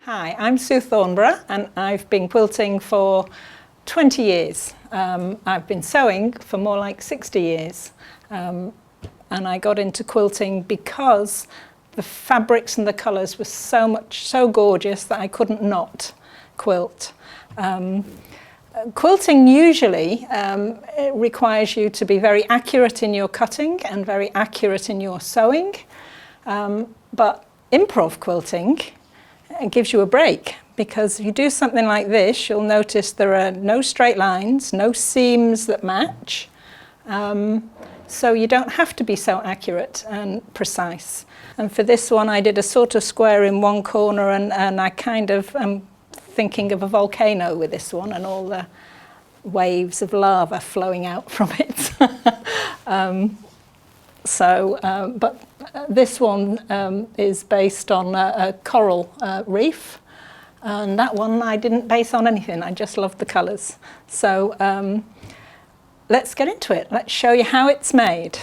Hi, I'm Sue Thornborough and I've been quilting for 20 years. I've been sewing for more like 60 years. And I got into quilting because the fabrics and the colours were so gorgeous that I couldn't not quilt. Quilting usually it requires you to be very accurate in your cutting and very accurate in your sewing. But improv quilting gives you a break, because if you do something like this, you'll notice there are no straight lines, no seams that match. So you don't have to be so accurate and precise. And for this one, I did a sort of square in one corner, and I kind of am thinking of a volcano with this one and all the waves of lava flowing out from it. But this one is based on a coral reef, and that one I didn't base on anything. I just loved the colours. So let's get into it. Let's show you how it's made.